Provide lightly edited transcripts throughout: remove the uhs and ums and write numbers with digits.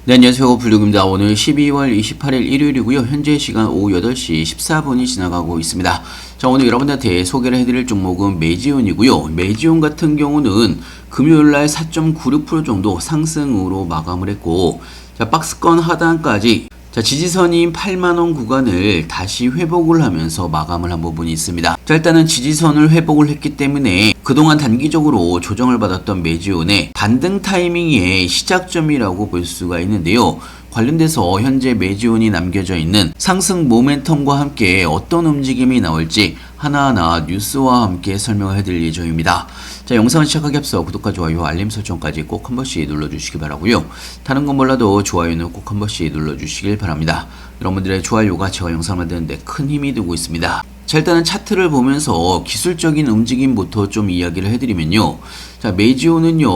네, 안녕하세요. 블루입니다. 오늘 12월 28일 일요일이고요. 현재 시간 오후 8시 14분이 지나가고 있습니다. 자, 오늘 여러분들한테 소개를 해드릴 종목은 메지온이고요. 메지온 같은 경우는 금요일날 4.96% 정도 상승으로 마감을 했고, 자, 박스권 하단까지 지지선인 8만원 구간을 다시 회복을 하면서 마감을 한 부분이 있습니다. 자, 일단은 지지선을 회복을 했기 때문에 그동안 단기적으로 조정을 받았던 메지온의 반등 타이밍의 시작점이라고 볼 수가 있는데요. 관련돼서 현재 메지온이 남겨져 있는 상승 모멘텀과 함께 어떤 움직임이 나올지 하나하나 뉴스와 함께 설명을 해드릴 예정입니다. 자, 영상을 시작하기 앞서 구독과 좋아요, 알림 설정까지 꼭 한 번씩 눌러주시기 바라고요. 다른 건 몰라도 좋아요는 꼭 한 번씩 눌러주시길 바랍니다. 여러분들의 좋아요가 제가 영상을 만드는데 큰 힘이 되고 있습니다. 자, 일단은 차트를 보면서 기술적인 움직임부터 좀 이야기를 해드리면요. 자, 메지온은요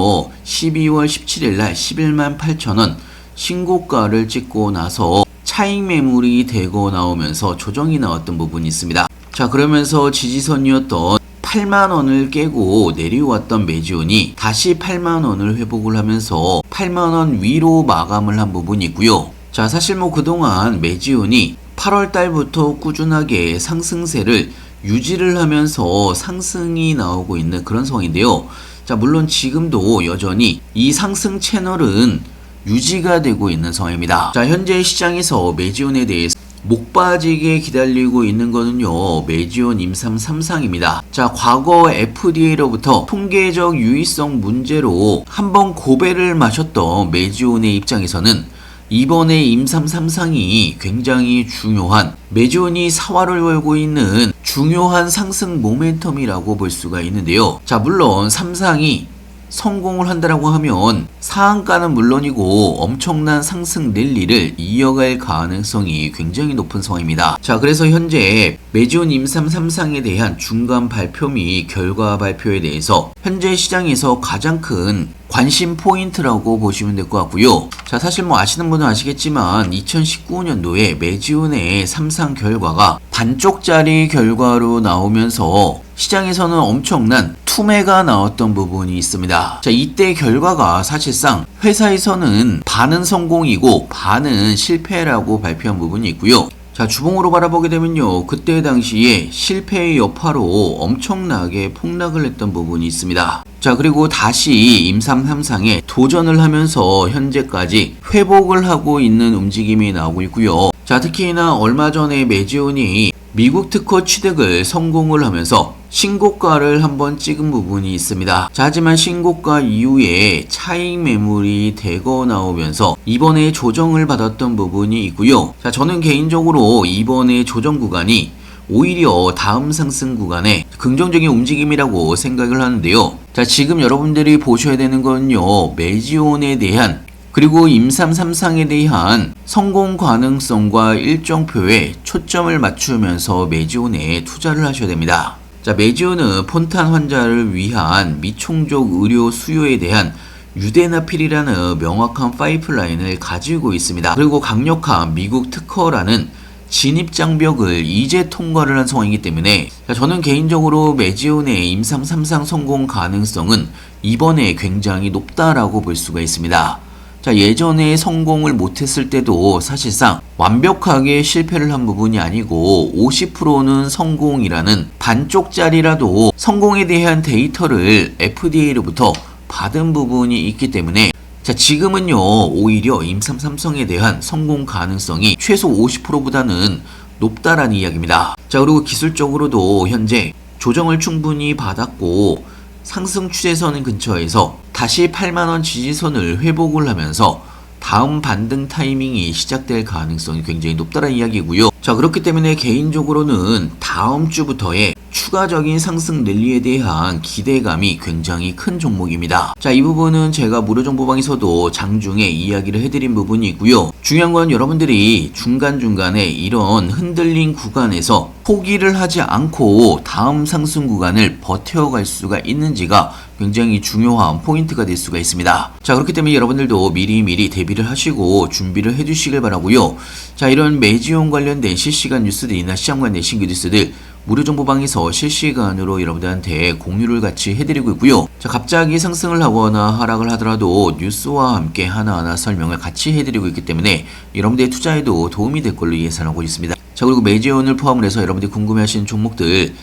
12월 17일 날 11만 8천원 신고가를 찍고 나서 차익 매물이 되고 나오면서 조정이 나왔던 부분이 있습니다. 자, 그러면서 지지선이었던 8만원을 깨고 내려왔던 메지온이 다시 8만원을 회복을 하면서 8만원 위로 마감을 한 부분이 있고요. 자, 사실 그동안 메지온이 8월 달부터 꾸준하게 상승세를 유지를 하면서 상승이 나오고 있는 그런 상황인데요. 자, 물론 지금도 여전히 이 상승 채널은 유지가 되고 있는 상황입니다. 자, 현재 시장에서 메지온에 대해서 목 빠지게 기다리고 있는 거는요, 메지온 임상 3상입니다. 자, 과거 FDA로부터 통계적 유의성 문제로 한번 고배를 마셨던 메지온의 입장에서는 이번에 임상 3상이 굉장히 중요한, 메지온이 사활을 걸고 있는 중요한 상승 모멘텀이라고 볼 수가 있는데요. 자, 물론 3상이 성공을 한다라고 하면 상한가는 물론이고 엄청난 상승 랠리를 이어갈 가능성이 굉장히 높은 상황입니다. 자, 그래서 현재 메지온 임상 3상에 대한 중간 발표 및 결과 발표에 대해서 현재 시장에서 가장 큰 관심 포인트라고 보시면 될 것 같고요. 자, 사실 아시는 분은 아시겠지만 2019년도에 메지온의 3상 결과가 반쪽짜리 결과로 나오면서 시장에서는 엄청난 투매가 나왔던 부분이 있습니다. 자, 이때 결과가 사실상 회사에서는 반은 성공이고 반은 실패라고 발표한 부분이 있고요. 자, 주봉으로 바라보게 되면요, 그때 당시에 실패의 여파로 엄청나게 폭락을 했던 부분이 있습니다. 자, 그리고 다시 임상 3상에 도전을 하면서 현재까지 회복을 하고 있는 움직임이 나오고 있고요. 자, 특히나 얼마 전에 메지온이 미국 특허 취득을 성공을 하면서 신고가를 한번 찍은 부분이 있습니다. 자, 하지만 신고가 이후에 차익 매물이 되고 나오면서 이번에 조정을 받았던 부분이 있고요. 자, 저는 개인적으로 이번에 조정 구간이 오히려 다음 상승 구간에 긍정적인 움직임이라고 생각을 하는데요. 자, 지금 여러분들이 보셔야 되는 건요, 메지온에 대한, 그리고 임상 3상에 대한 성공 가능성과 일정표에 초점을 맞추면서 메지온에 투자를 하셔야 됩니다. 자, 메지온은 폰탄 환자를 위한 미총족 의료 수요에 대한 유데나필이라는 명확한 파이프라인을 가지고 있습니다. 그리고 강력한 미국 특허라는 진입장벽을 이제 통과를 한 상황이기 때문에, 자, 저는 개인적으로 메지온의 임상 3상 성공 가능성은 이번에 굉장히 높다라고 볼 수가 있습니다. 자, 예전에 성공을 못했을 때도 사실상 완벽하게 실패를 한 부분이 아니고 50%는 성공이라는 반쪽짜리라도 성공에 대한 데이터를 FDA로부터 받은 부분이 있기 때문에, 자, 지금은요 오히려 임상 3상에 대한 성공 가능성이 최소 50%보다는 높다라는 이야기입니다. 자, 그리고 기술적으로도 현재 조정을 충분히 받았고 상승 추세선 근처에서 다시 8만원 지지선을 회복을 하면서 다음 반등 타이밍이 시작될 가능성이 굉장히 높다는 이야기고요. 자, 그렇기 때문에 개인적으로는 다음 주부터의 추가적인 상승 랠리에 대한 기대감이 굉장히 큰 종목입니다. 자, 이 부분은 제가 무료정보방에서도 장중에 이야기를 해드린 부분이 있고요. 중요한 건 여러분들이 중간중간에 이런 흔들린 구간에서 포기를 하지 않고 다음 상승 구간을 버텨갈 수가 있는지가 굉장히 중요한 포인트가 될 수가 있습니다. 자, 그렇기 때문에 여러분들도 미리미리 대비를 하시고 준비를 해주시길 바라고요. 자, 이런 메지온 관련된 실시간 뉴스들이나 시장 관련 신규 뉴스들 무료 정보방에서 실시간으로 여러분들한테 공유를 같이 해드리고 있고요. 자, 갑자기 상승을 하거나 하락을 하더라도 뉴스와 함께 하나하나 설명을 같이 해드리고 있기 때문에 여러분들의 투자에도 도움이 될 걸로 예상하고 있습니다. 자, 그리고 매지온을 포함을 해서 여러분들이 궁금해하시는 종목들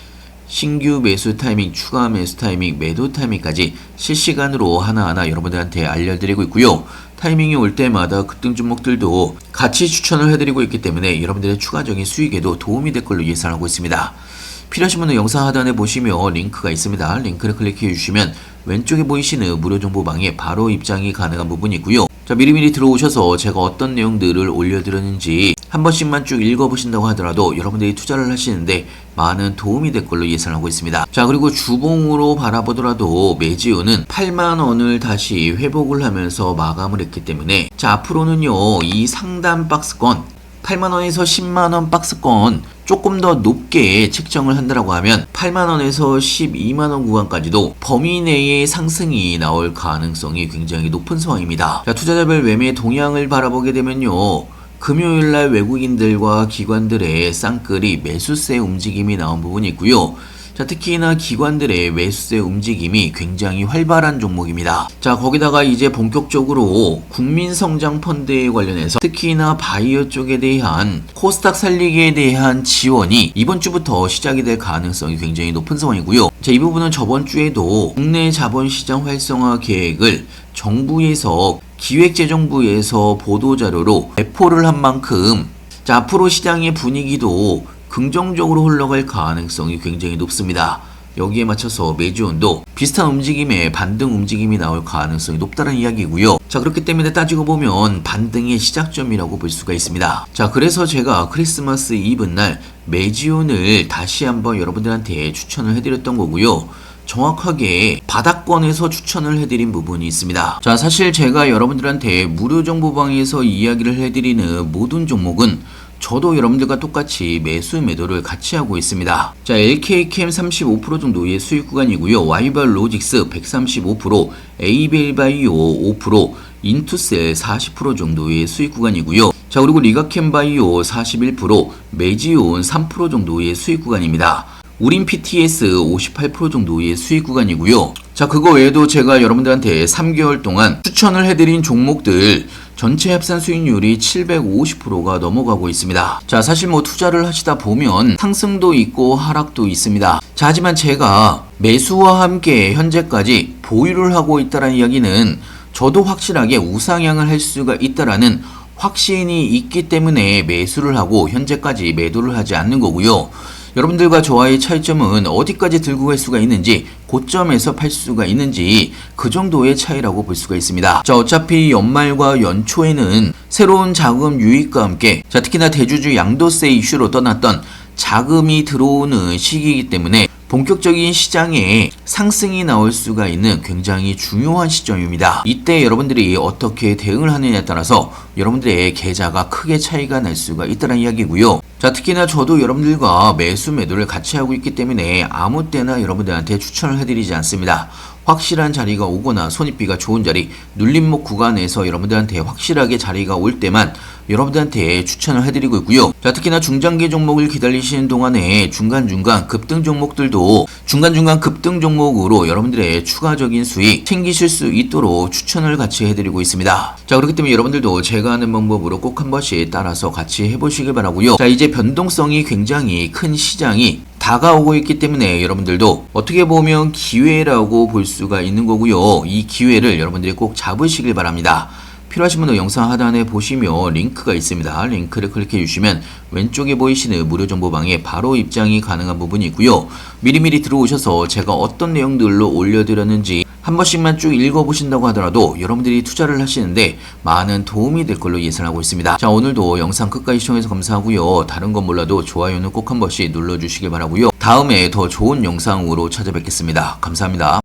신규 매수 타이밍, 추가 매수 타이밍, 매도 타이밍까지 실시간으로 하나하나 여러분들한테 알려드리고 있고요. 타이밍이 올 때마다 급등 종목들도 같이 추천을 해드리고 있기 때문에 여러분들의 추가적인 수익에도 도움이 될 걸로 예상하고 있습니다. 필요하신 분은 영상 하단에 보시면 링크가 있습니다. 링크를 클릭해 주시면 왼쪽에 보이시는 무료 정보방에 바로 입장이 가능한 부분이 있고요. 자, 미리미리 들어오셔서 제가 어떤 내용들을 올려드렸는지 한 번씩만 쭉 읽어보신다고 하더라도 여러분들이 투자를 하시는데 많은 도움이 될 걸로 예상하고 있습니다. 자, 그리고 주봉으로 바라보더라도 매지온은 8만원을 다시 회복을 하면서 마감을 했기 때문에 자, 앞으로는요 이 상단 박스권 8만원에서 10만원 박스권 조금 더 높게 책정을 한다라고 하면 8만원에서 12만원 구간까지도 범위 내의 상승이 나올 가능성이 굉장히 높은 상황입니다. 자, 투자자별 매매 동향을 바라보게 되면요, 금요일날 외국인들과 기관들의 쌍끌이 매수세 움직임이 나온 부분이 있고요. 자, 특히나 기관들의 매수세 움직임이 굉장히 활발한 종목입니다. 자, 거기다가 이제 본격적으로 국민성장펀드에 관련해서 특히나 바이오 쪽에 대한 코스닥 살리기에 대한 지원이 이번 주부터 시작이 될 가능성이 굉장히 높은 상황이고요. 자, 이 부분은 저번 주에도 국내 자본시장 활성화 계획을 정부에서 기획재정부에서 보도자료로 배포를 한 만큼 자, 앞으로 시장의 분위기도 긍정적으로 흘러갈 가능성이 굉장히 높습니다. 여기에 맞춰서 매지온도 비슷한 움직임의 반등 움직임이 나올 가능성이 높다는 이야기고요. 자, 그렇기 때문에 따지고 보면 반등의 시작점이라고 볼 수가 있습니다. 자, 그래서 제가 크리스마스 이브 날 매지온을 다시 한번 여러분들한테 추천을 해드렸던 거고요. 정확하게 바닥권에서 추천을 해드린 부분이 있습니다. 자, 사실 제가 여러분들한테 무료 정보방에서 이야기를 해드리는 모든 종목은 저도 여러분들과 똑같이 매수 매도를 같이 하고 있습니다. 자, LK캠 35% 정도의 수익 구간이고요. 와이벌 로직스 135%, 에이벨바이오 5%, 인투셀 40% 정도의 수익 구간이고요. 자, 그리고 리가캠바이오 41%, 매지온 3% 정도의 수익 구간입니다. 우린 PTS 58% 정도의 수익 구간이고요. 자, 그거 외에도 제가 여러분들한테 3개월 동안 추천을 해드린 종목들 전체 합산 수익률이 750%가 넘어가고 있습니다. 자, 사실 뭐 투자를 하시다 보면 상승도 있고 하락도 있습니다. 자, 하지만 제가 매수와 함께 현재까지 보유를 하고 있다는 이야기는 저도 확실하게 우상향을 할 수가 있다라는 확신이 있기 때문에 매수를 하고 현재까지 매도를 하지 않는 거고요. 여러분들과 저와의 차이점은 어디까지 들고 갈 수가 있는지, 고점에서 팔 수가 있는지 그 정도의 차이라고 볼 수가 있습니다. 자, 어차피 연말과 연초에는 새로운 자금 유입과 함께 자, 특히나 대주주 양도세 이슈로 떠났던 자금이 들어오는 시기이기 때문에 본격적인 시장에 상승이 나올 수가 있는 굉장히 중요한 시점입니다. 이때 여러분들이 어떻게 대응을 하느냐에 따라서 여러분들의 계좌가 크게 차이가 날 수가 있다는 이야기고요. 자, 특히나 저도 여러분들과 매수 매도를 같이 하고 있기 때문에 아무 때나 여러분들한테 추천을 해드리지 않습니다. 확실한 자리가 오거나 손익비가 좋은 자리, 눌림목 구간에서 여러분들한테 확실하게 자리가 올 때만 여러분들한테 추천을 해드리고 있고요. 자, 특히나 중장기 종목을 기다리시는 동안에 중간중간 급등 종목들도 중간중간 급등 종목으로 여러분들의 추가적인 수익 챙기실 수 있도록 추천을 같이 해드리고 있습니다. 자, 그렇기 때문에 여러분들도 제가 하는 방법으로 꼭 한 번씩 따라서 같이 해보시길 바라고요. 자, 이제 변동성이 굉장히 큰 시장이 다가오고 있기 때문에 여러분들도 어떻게 보면 기회라고 볼 수가 있는 거고요. 이 기회를 여러분들이 꼭 잡으시길 바랍니다. 필요하신 분은 영상 하단에 보시면 링크가 있습니다. 링크를 클릭해 주시면 왼쪽에 보이시는 무료 정보방에 바로 입장이 가능한 부분이 있고요. 미리미리 들어오셔서 제가 어떤 내용들로 올려드렸는지 한 번씩만 쭉 읽어보신다고 하더라도 여러분들이 투자를 하시는데 많은 도움이 될 걸로 예상하고 있습니다. 자, 오늘도 영상 끝까지 시청해서 감사하고요. 다른 건 몰라도 좋아요는 꼭 한 번씩 눌러주시길 바라고요. 다음에 더 좋은 영상으로 찾아뵙겠습니다. 감사합니다.